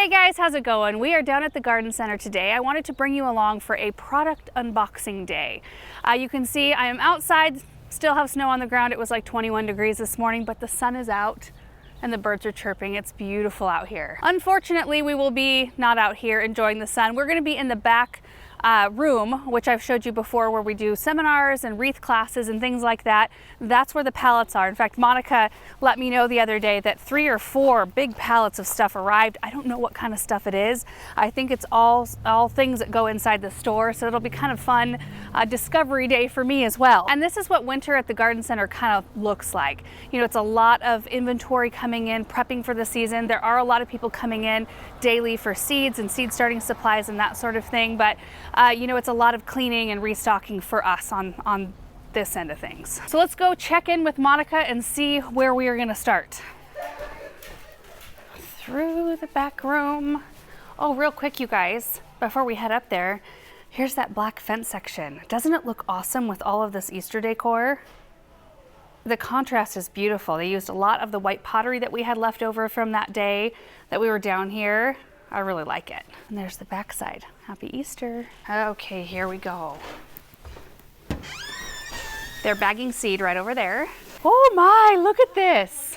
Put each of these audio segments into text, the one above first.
Hey guys, how's it going? We are down at the garden center today. I wanted to bring you along for a product unboxing day. You can see I am outside, still have snow on the ground. It was like 21 degrees this morning, but the sun is out and the birds are chirping. It's beautiful out here. Unfortunately, we will be not out here enjoying the sun. We're gonna be in the back room, which I've showed you before, where we do seminars and wreath classes and things like that. That's where the pallets are. In fact, Monica let me know the other day that 3 or 4 big pallets of stuff arrived. I don't know what kind of stuff it is. I think it's all things that go inside the store, so it'll be kind of fun discovery day for me as well. And this is what winter at the garden center kind of looks like. You know, it's a lot of inventory coming in, prepping for the season. There are a lot of people coming in daily for seeds and seed starting supplies and that sort of thing, but you know, it's a lot of cleaning and restocking for us on this end of things. So let's go check in with Monica and see where we are going to start. Through the back room. Oh, real quick, you guys, before we head up there, here's that black fence section. Doesn't it look awesome with all of this Easter decor? The contrast is beautiful. They used a lot of the white pottery that we had left over from that day that we were down here. I really like it. And there's the back side. Happy Easter. Okay, here we go. They're bagging seed right over there. Oh my, look at this.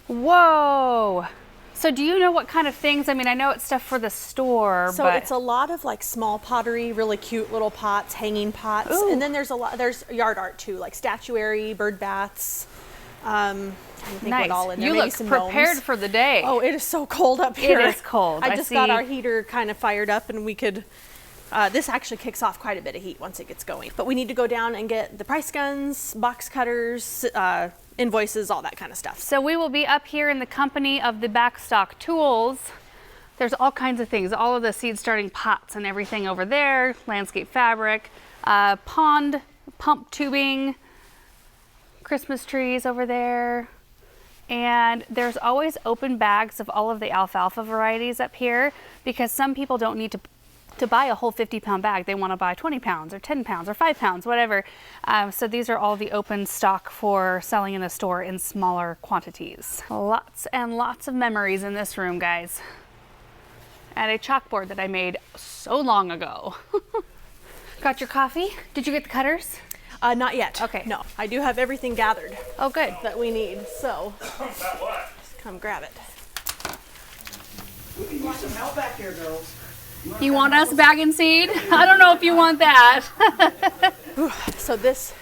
Whoa. So do you know what kind of things? I mean, I know it's stuff for the store, so but it's a lot of like small pottery, really cute little pots, hanging pots. Ooh. And then there's yard art too, like statuary, bird baths. I think nice. what all in there. You Maybe look some prepared gnomes. for the day. Oh, it is so cold up here. It is cold. I just got our heater kind of fired up, and we could. This actually kicks off quite a bit of heat once it gets going. But we need to go down and get the price guns, box cutters, invoices, all that kind of stuff. So we will be up here in the company of the Backstock Tools. There's all kinds of things, all of the seed starting pots and everything over there, landscape fabric, pond, pump tubing, Christmas trees over there. And there's always open bags of all of the alfalfa varieties up here because some people don't need to buy a whole 50-pound bag. They want to buy 20 pounds or 10 pounds or 5 pounds, whatever. So these are all the open stock for selling in the store in smaller quantities. Lots and lots of memories in this room, guys. And a chalkboard that I made so long ago. Got your coffee? Did you get the cutters? Not yet. Okay. No, I do have everything gathered. Oh, good. That we need. So just come grab it. We can use some help back here, girls. You want us bagging seed? I don't know if you want that. So this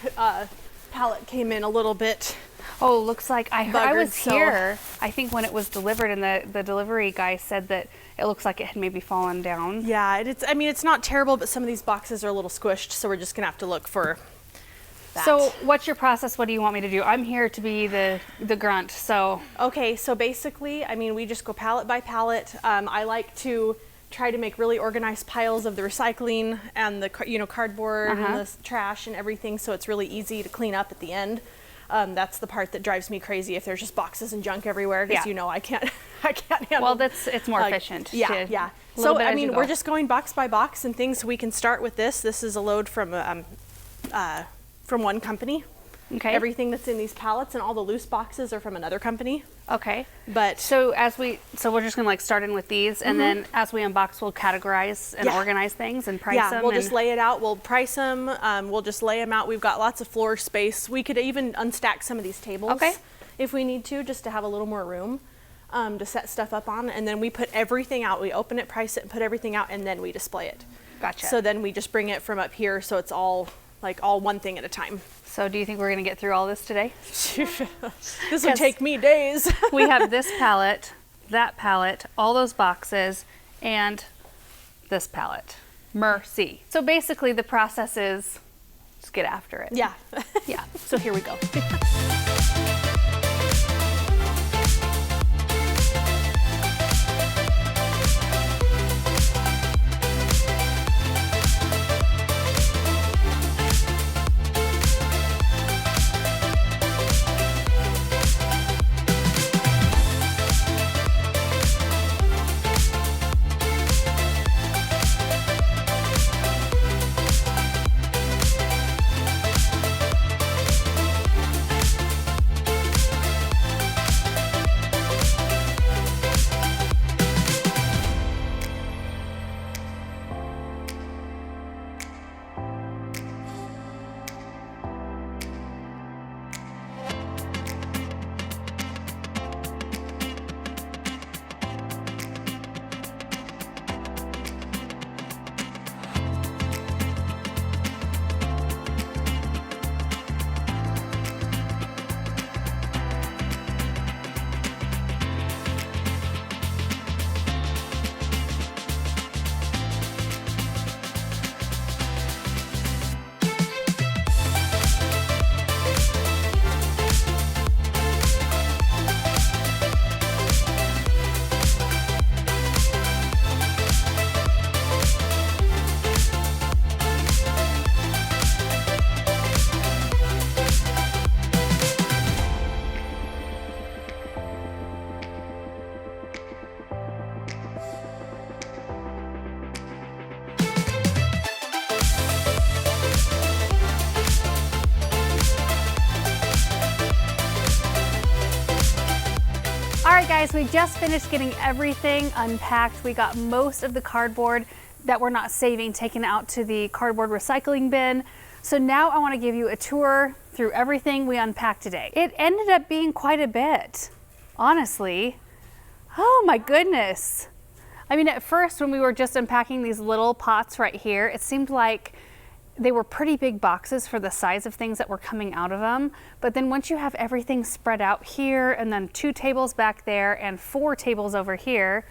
pallet came in a little bit. Oh, looks like I was Buggered, here. I think when it was delivered, and the delivery guy said that it looks like it had maybe fallen down. Yeah, I mean, it's not terrible, but some of these boxes are a little squished, so we're just gonna have to look for that. So what's your process? What do you want me to do? I'm here to be the grunt, so. Okay, so basically, I mean, we just go pallet by pallet. I like to try to make really organized piles of the recycling and the cardboard and the trash and everything, so it's really easy to clean up at the end. That's the part that drives me crazy if there's just boxes and junk everywhere, because you know I can't handle. Well, it's more efficient. Yeah. So I mean, we're just going box by box and things. So we can start with this. This is a load from one company. Okay. Everything that's in these pallets and all the loose boxes are from another company. Okay. But so we're just gonna like start in with these, and then as we unbox, we'll categorize and organize things and price them. Yeah, we'll just lay it out. We'll price them. We'll just lay them out. We've got lots of floor space. We could even unstack some of these tables if we need to, just to have a little more room to set stuff up on. And then we put everything out. We open it, price it, and put everything out, and then we display it. Gotcha. So then we just bring it from up here, so it's all one thing at a time. So do you think we're gonna get through all this today? This would take me days. We have this pallet, that pallet, all those boxes, and this pallet. Mercy. So basically the process is just get after it. Yeah. Yeah. So here we go. so we just finished getting everything unpacked. We got most of the cardboard that we're not saving taken out to the cardboard recycling bin. So now I want to give you a tour through everything we unpacked today. It ended up being quite a bit, honestly. Oh my goodness. I mean, at first when we were just unpacking these little pots right here, it seemed like they were pretty big boxes for the size of things that were coming out of them. But then once you have everything spread out here and then 2 tables back there and 4 tables over here,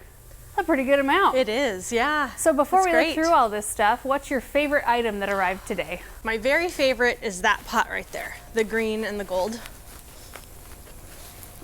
a pretty good amount. It is, yeah. So before That's we great. look through all this stuff, what's your favorite item that arrived today? My very favorite is that pot right there, the green and the gold.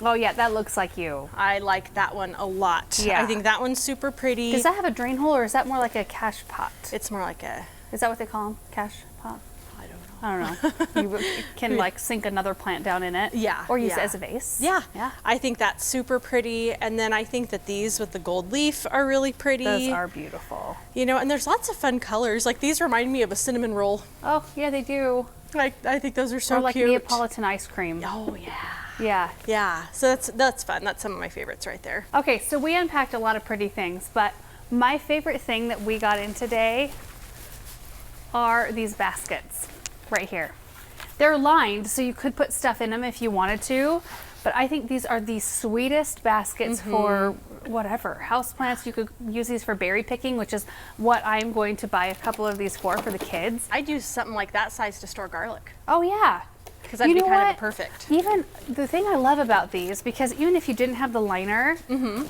Oh yeah, that looks like you. I like that one a lot. Yeah. I think that one's super pretty. Does that have a drain hole or is that more like a cash pot? It's more like a, Is that what they call them? Cash pot? I don't know. I don't know. You can like sink another plant down in it. Yeah, Or use it yeah. as a vase. Yeah. Yeah. I think that's super pretty. And then I think that these with the gold leaf are really pretty. Those are beautiful. You know, and there's lots of fun colors. Like these remind me of a cinnamon roll. Oh yeah, they do. Like I think those are so Or like cute. Neapolitan ice cream. Oh yeah. Yeah. Yeah. So that's fun. That's some of my favorites right there. Okay, so we unpacked a lot of pretty things, but my favorite thing that we got in today are these baskets right here. They're lined, so you could put stuff in them if you wanted to, but I think these are the sweetest baskets for whatever. Houseplants, you could use these for berry picking, which is what I'm going to buy a couple of these for the kids. I'd use something like that size to store garlic Oh yeah. because that'd You be know kind what? of a perfect. Even the thing I love about these, because even if you didn't have the liner,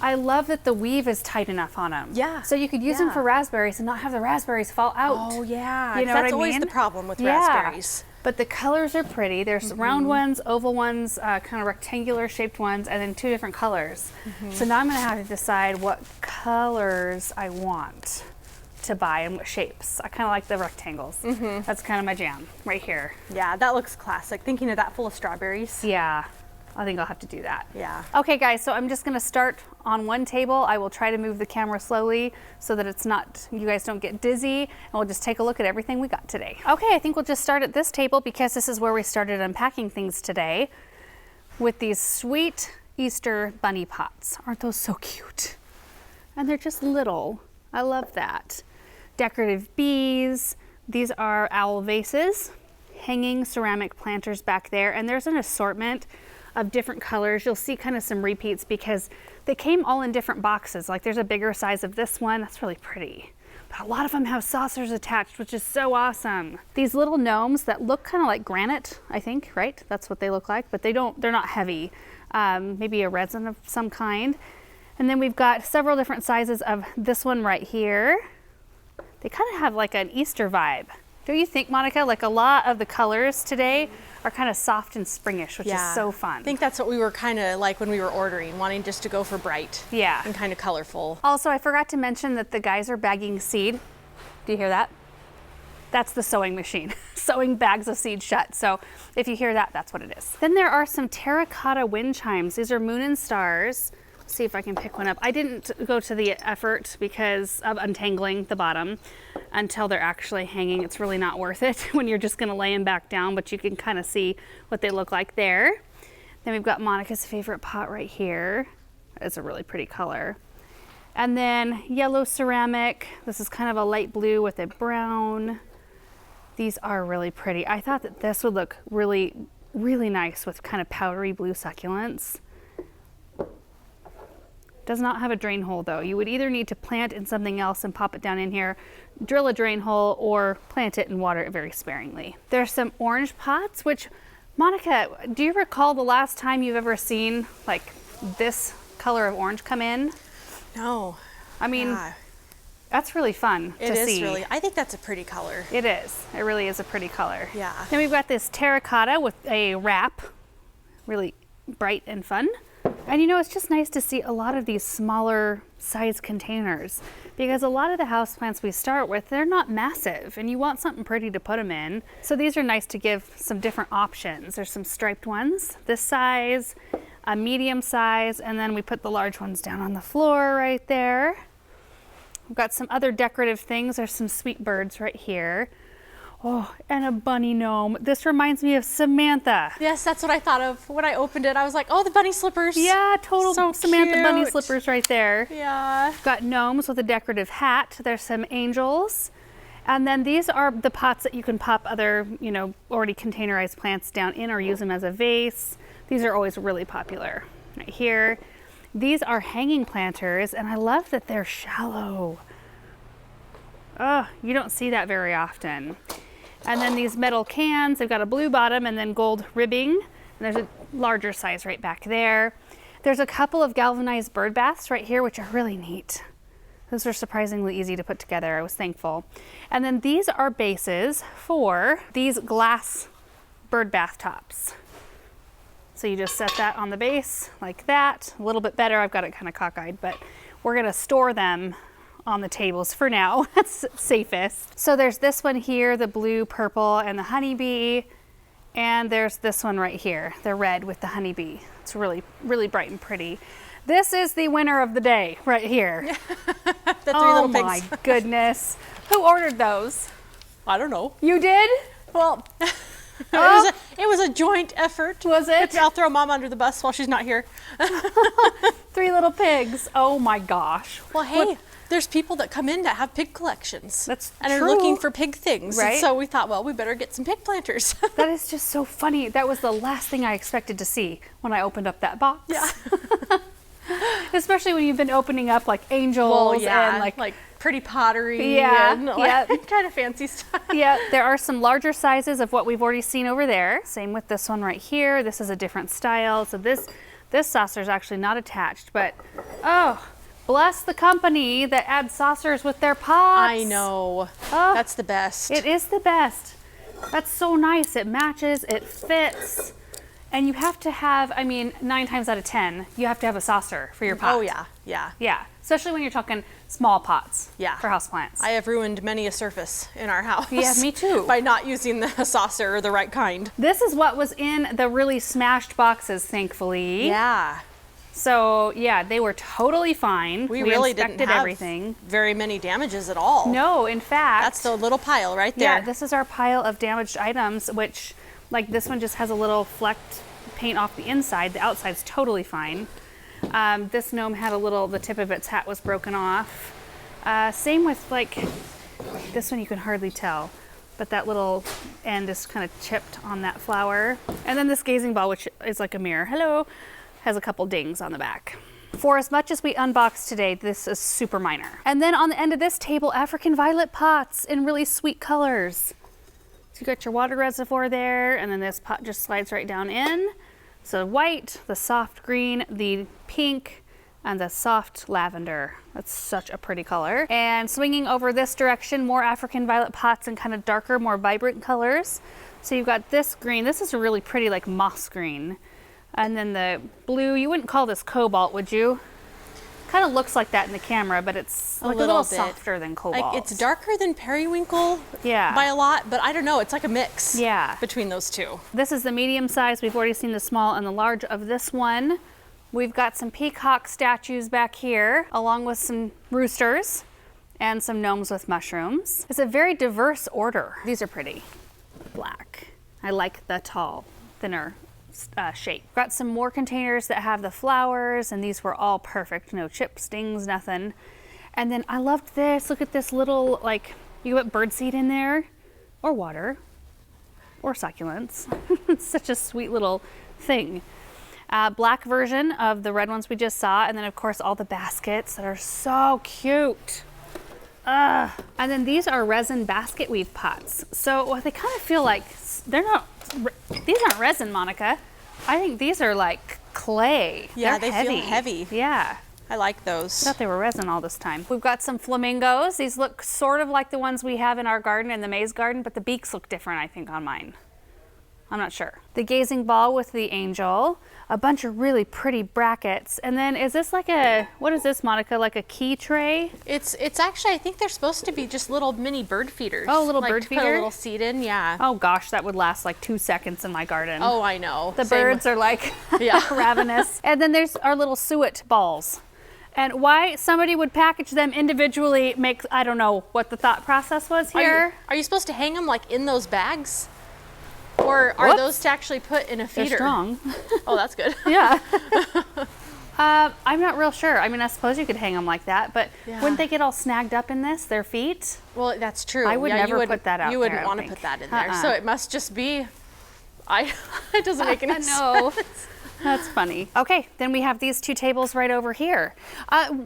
I love that the weave is tight enough on them. Yeah, So you could use them yeah. for raspberries and not have the raspberries fall out. Oh yeah. You know that's what I always mean? the problem with Yeah. raspberries. But the colors are pretty. There's round ones, oval ones, kind of rectangular shaped ones, and then 2 different colors. So now I'm gonna have to decide what colors I want to buy and what shapes. I kind of like the rectangles. That's kind of my jam right here. Yeah, that looks classic. Thinking of that full of strawberries. Yeah, I think I'll have to do that. Yeah. Okay guys, so I'm just gonna start on one table. I will try to move the camera slowly so that it's not, you guys don't get dizzy, and we'll just take a look at everything we got today. Okay, I think we'll just start at this table because this is where we started unpacking things today with these sweet Easter bunny pots. Aren't those so cute? And they're just little. I love that. Decorative bees. These are owl vases, hanging ceramic planters back there, and there's an assortment of different colors. You'll see kind of some repeats because they came all in different boxes. Like there's a bigger size of this one. That's really pretty. But a lot of them have saucers attached, which is so awesome. These little gnomes that look kind of like granite, I think, right? That's what they look like, but they're not heavy. Maybe a resin of some kind. And then we've got several different sizes of this one right here. They kind of have like an Easter vibe. Don't you think, Monica? Like a lot of the colors today are kind of soft and springish, which is so fun. I think that's what we were kind of like when we were ordering, wanting just to go for bright. Yeah. And kind of colorful. Also, I forgot to mention that the guys are bagging seed. Do you hear that? That's the sewing machine, sewing bags of seed shut. So if you hear that, that's what it is. Then there are some terracotta wind chimes. These are moon and stars. Let's see if I can pick one up. I didn't go to the effort because of untangling the bottom until they're actually hanging. It's really not worth it when you're just gonna lay them back down, but you can kind of see what they look like there. Then we've got Monica's favorite pot right here. It's a really pretty color. And then yellow ceramic. This is kind of a light blue with a brown. These are really pretty. I thought that this would look really, really nice with kind of powdery blue succulents. Does not have a drain hole though. You would either need to plant in something else and pop it down in here, drill a drain hole, or plant it and water it very sparingly. There's some orange pots, which, Monica, do you recall the last time you've ever seen like this color of orange come in? No. I mean, Yeah. that's really fun It to is see. really, I think that's a pretty color. It is. It really is a pretty color. Yeah. Then we've got this terracotta with a wrap, really bright and fun. And you know, it's just nice to see a lot of these smaller size containers because a lot of the houseplants we start with, they're not massive and you want something pretty to put them in. So these are nice to give some different options. There's some striped ones, this size, a medium size, and then we put the large ones down on the floor right there. We've got some other decorative things. There's some sweet birds right here. Oh, and a bunny gnome. This reminds me of Samantha. Yes, that's what I thought of when I opened it. I was like, oh, the bunny slippers. Yeah, total So Samantha bunny cute. slippers right there. Yeah. Got gnomes with a decorative hat. There's some angels. And then these are the pots that you can pop other, already containerized plants down in or use them as a vase. These are always really popular right here. These are hanging planters, and I love that they're shallow. Oh, you don't see that very often. And then these metal cans, they've got a blue bottom and then gold ribbing. And there's a larger size right back there. There's a couple of galvanized bird baths right here, which are really neat. Those are surprisingly easy to put together. I was thankful. And then these are bases for these glass bird bath tops. So you just set that on the base like that. A little bit better. I've got it kind of cockeyed, but we're going to store them on the tables for now. That's safest. So there's this one here, the blue, purple, and the honeybee. And there's this one right here, the red with the honeybee. It's really, really bright and pretty. This is the winner of the day right here. The three little pigs. Oh my goodness. Who ordered those? I don't know. You did? Well, Oh. it was a joint effort. Was it? I'll throw Mom under the bus while she's not here. Three little pigs. Oh my gosh. Well, hey, there's people that come in that have pig collections. That's and are true. looking for pig things. Right. And so we thought, well, we better get some pig planters. That is just so funny. That was the last thing I expected to see when I opened up that box. Yeah. Especially when you've been opening up like angels Well, yeah, and like pretty pottery Yeah, and yeah. kind of fancy stuff. yeah, there are some larger sizes of what we've already seen over there. Same with this one right here. This is a different style. So this saucer is actually not attached, but oh, bless the company that adds saucers with their pots. I know. Oh, That's the best. it is the best. That's so nice. It matches, it fits. And you have to have, 9 times out of 10, you have to have a saucer for your pot. Oh, yeah, yeah. Yeah, especially when you're talking small pots Yeah. for houseplants. I have ruined many a surface in our house. Yeah, me too. By not using the saucer or the right kind. This is what was in the really smashed boxes, thankfully. Yeah. So, yeah, they were totally fine. We really inspected didn't have everything. very many damages at all. No, in fact. That's the little pile right there. Yeah, this is our pile of damaged items, which, like this one just has a little flecked paint off the inside. The outside's totally fine. This gnome had the tip of its hat was broken off. Same with this one you can hardly tell, but that little end is kind of chipped on that flower. And then this gazing ball, which is like a mirror, hello, has a couple dings on the back. For as much as we unboxed today, this is super minor. And then on the end of this table, African violet pots in really sweet colors. So you got your water reservoir there, and then this pot just slides right down in. So white, the soft green, the pink, and the soft lavender. That's such a pretty color. And swinging over this direction, more African violet pots in kind of darker, more vibrant colors. So you've got this green. This is a really pretty like moss green. And then the blue, you wouldn't call this cobalt, would you? Kind of looks like that in the camera, but it's like a little bit softer than cobalt. Like it's darker than periwinkle Yeah. by a lot, but I don't know. It's like a mix Yeah. between those two. This is the medium size. We've already seen the small and the large of this one. We've got some peacock statues back here, along with some roosters and some gnomes with mushrooms. It's a very diverse order. These are pretty. Black. I like the tall, thinner shape. Got some more containers that have the flowers, and these were all perfect. No chips, stings, nothing. And then I loved this. Look at this little, you put birdseed in there, or water, or succulents. It's such a sweet little thing. Black version of the red ones we just saw, and then of course all the baskets that are so cute. And then these are resin basket weave pots. So they kind of feel like these aren't resin, Monica. I think these are like clay. Yeah, They're they feel heavy. Yeah. I like those. I thought they were resin all this time. We've got some flamingos. These look sort of like the ones we have in our garden, in the maze garden, but the beaks look different, I think, on mine. I'm not sure. The gazing ball with the angel, a bunch of really pretty brackets. And then is this what is this, Monica, like a key tray? It's actually, I think they're supposed to be just little mini bird feeders. Oh, little bird to put a feeder? little seed in, yeah. Oh gosh, that would last like 2 seconds in my garden. Oh, I know. The Same birds are like Yeah. ravenous. And then there's our little suet balls. And why somebody would package them individually makes, I don't know what the thought process was here. Are you supposed to hang them like in those bags? Or are Whoops. those to actually put in a feeder? They're strong. Oh, that's good. Yeah. I'm not real sure. I mean, I suppose you could hang them like that, but Yeah. wouldn't they get all snagged up in this, their feet? Well, that's true. I would Yeah, never you wouldn't- put that out You there, wouldn't I want to think. put that in there. So Uh-uh. it must just be, it doesn't make any sense. No, that's funny. Okay, then we have these two tables right over here.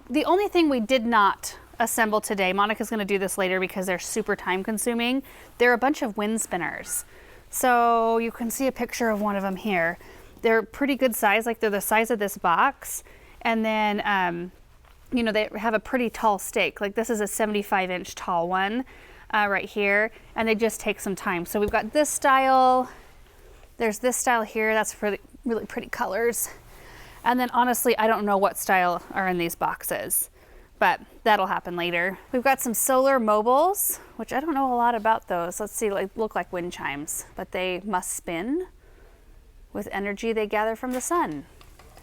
The only thing we did not assemble today, Monica's gonna do this later because they're super time consuming. They're a bunch of wind spinners. So you can see a picture of one of them here. They're pretty good size, like they're the size of this box. And then, you know, they have a pretty tall stake. Like this is a 75-inch tall one right here, and they just take some time. So we've got this style. There's this style here. That's really, really pretty colors. And then honestly, I don't know what style are in these boxes, but that'll happen later. We've got some solar mobiles, which I don't know a lot about those. Let's see, like, look like wind chimes, but they must spin with energy they gather from the sun.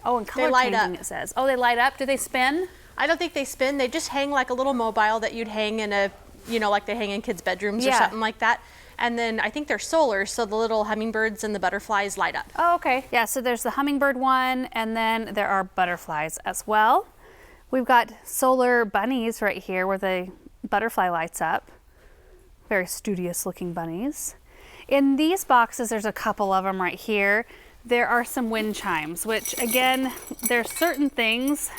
Oh, and color light changing, up. it says. Oh, they light up? Do they spin? I don't think they spin. They just hang like a little mobile that you'd hang in a, you know, like they hang in kids' bedrooms or Yeah. something like that. And then I think they're solar, so the little hummingbirds and the butterflies light up. Oh, okay. Yeah, so there's the hummingbird one, and then there are butterflies as well. We've got solar bunnies right here where the butterfly lights up. Very studious looking bunnies. In these boxes, there's a couple of them right here. There are some wind chimes, which again, there's certain things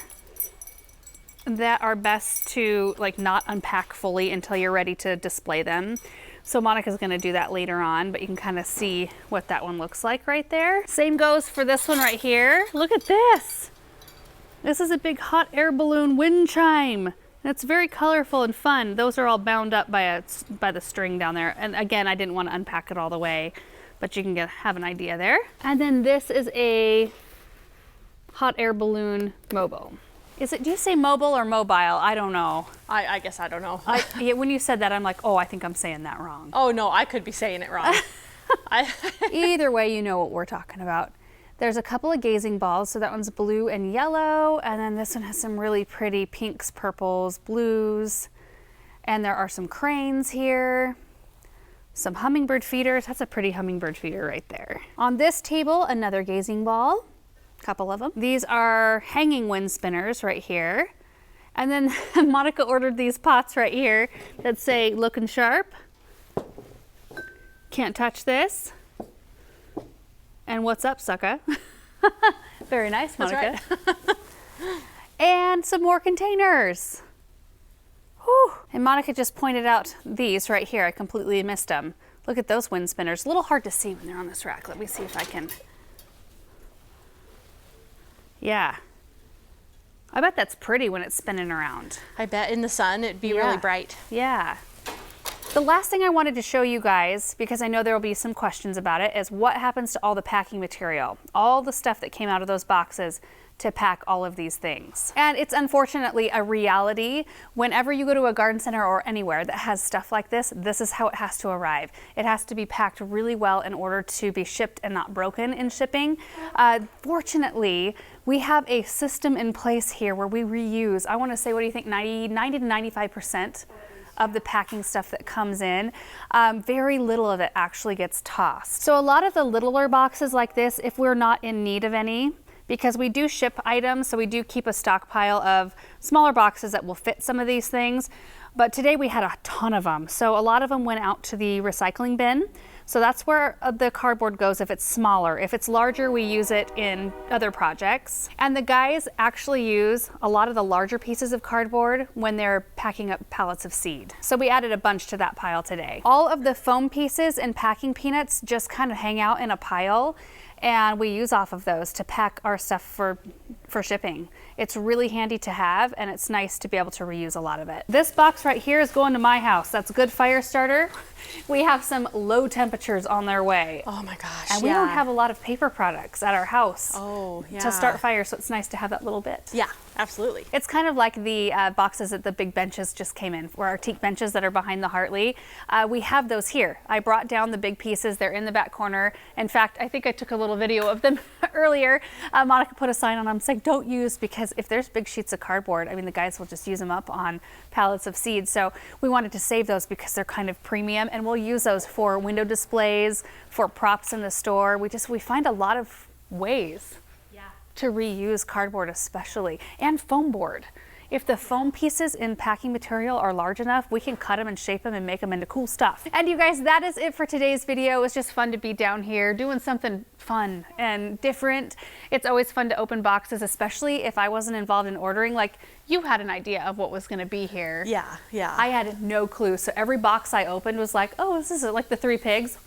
that are best to like not unpack fully until you're ready to display them. So Monica's gonna do that later on, but you can kind of see what that one looks like right there. Same goes for this one right here. Look at this. This is a big hot air balloon wind chime. And it's very colorful and fun. Those are all bound up by the string down there. And again, I didn't want to unpack it all the way, but you can have an idea there. And then this is a hot air balloon mobile. Do you say mobile or mobile? I don't know. I guess I don't know. Yeah, when you said that, I'm like, oh, I think I'm saying that wrong. Oh no, I could be saying it wrong. Either way, you know what we're talking about. There's a couple of gazing balls. So that one's blue and yellow. And then this one has some really pretty pinks, purples, blues. And there are some cranes here. Some hummingbird feeders. That's a pretty hummingbird feeder right there. On this table, another gazing ball. Couple of them. These are hanging wind spinners right here. And then Monica ordered these pots right here that say looking sharp. Can't touch this. And what's up, sucker? Very nice, Monica. That's And some more containers. Whew. And Monica just pointed out these right here. I completely missed them. Look at those wind spinners. A little hard to see when they're on this rack. Let me see if I can. Yeah. I bet that's pretty when it's spinning around. I bet in the sun it'd be Yeah. really bright. Yeah. The last thing I wanted to show you guys, because I know there will be some questions about it, is what happens to all the packing material, all the stuff that came out of those boxes to pack all of these things. And it's unfortunately a reality. Whenever you go to a garden center or anywhere that has stuff like this is how it has to arrive. It has to be packed really well in order to be shipped and not broken in shipping. Fortunately, we have a system in place here where we reuse, I want to say, what do you think, 90 to 95% of the packing stuff that comes in. Very little of it actually gets tossed. So a lot of the littler boxes like this, if we're not in need of any, because we do ship items, so we do keep a stockpile of smaller boxes that will fit some of these things. But today we had a ton of them. So a lot of them went out to the recycling bin. So that's where the cardboard goes if it's smaller. If it's larger, we use it in other projects. And the guys actually use a lot of the larger pieces of cardboard when they're packing up pallets of seed. So we added a bunch to that pile today. All of the foam pieces and packing peanuts just kind of hang out in a pile, and we use off of those to pack our stuff for shipping. It's really handy to have, and it's nice to be able to reuse a lot of it. This box right here is going to my house. That's a good fire starter. We have some low temperatures on their way. Oh my gosh. And we don't have a lot of paper products at our house Oh, yeah. to start fire, so it's nice to have that little bit. Yeah, Absolutely. It's kind of like the boxes that the big benches just came in, or our teak benches that are behind the Hartley. We have those here. I brought down the big pieces. They're in the back corner. In fact, I think I took a little video of them earlier. Monica put a sign on them saying don't use, because if there's big sheets of cardboard, I mean, the guys will just use them up on pallets of seeds. So we wanted to save those because they're kind of premium, and we'll use those for window displays, for props in the store. We find a lot of ways to reuse cardboard, especially, and foam board. If the foam pieces in packing material are large enough, we can cut them and shape them and make them into cool stuff. And you guys, that is it for today's video. It was just fun to be down here doing something fun and different. It's always fun to open boxes, especially if I wasn't involved in ordering. Like, you had an idea of what was going to be here. Yeah, yeah. I had no clue. So every box I opened was like, oh, this is like the 3 pigs.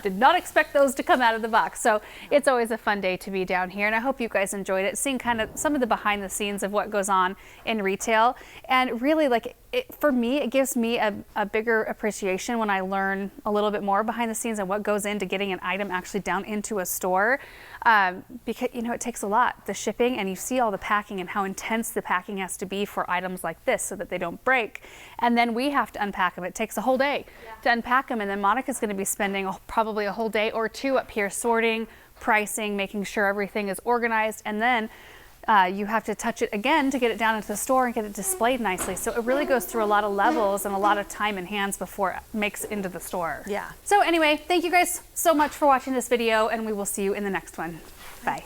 Did not expect those to come out of the box. So it's always a fun day to be down here, and I hope you guys enjoyed it, seeing kind of some of the behind the scenes of what goes on in retail. And really, like, for me, it gives me a bigger appreciation when I learn a little bit more behind the scenes and what goes into getting an item actually down into a store. Because, you know, it takes a lot, the shipping, and you see all the packing and how intense the packing has to be for items like this so that they don't break. And then we have to unpack them. It takes a whole day to unpack them. And then Monica's going to be spending probably a whole day or 2 up here sorting, pricing, making sure everything is organized. And then you have to touch it again to get it down into the store and get it displayed nicely. So it really goes through a lot of levels and a lot of time and hands before it makes it into the store. Yeah. So anyway, thank you guys so much for watching this video, and we will see you in the next one. Bye.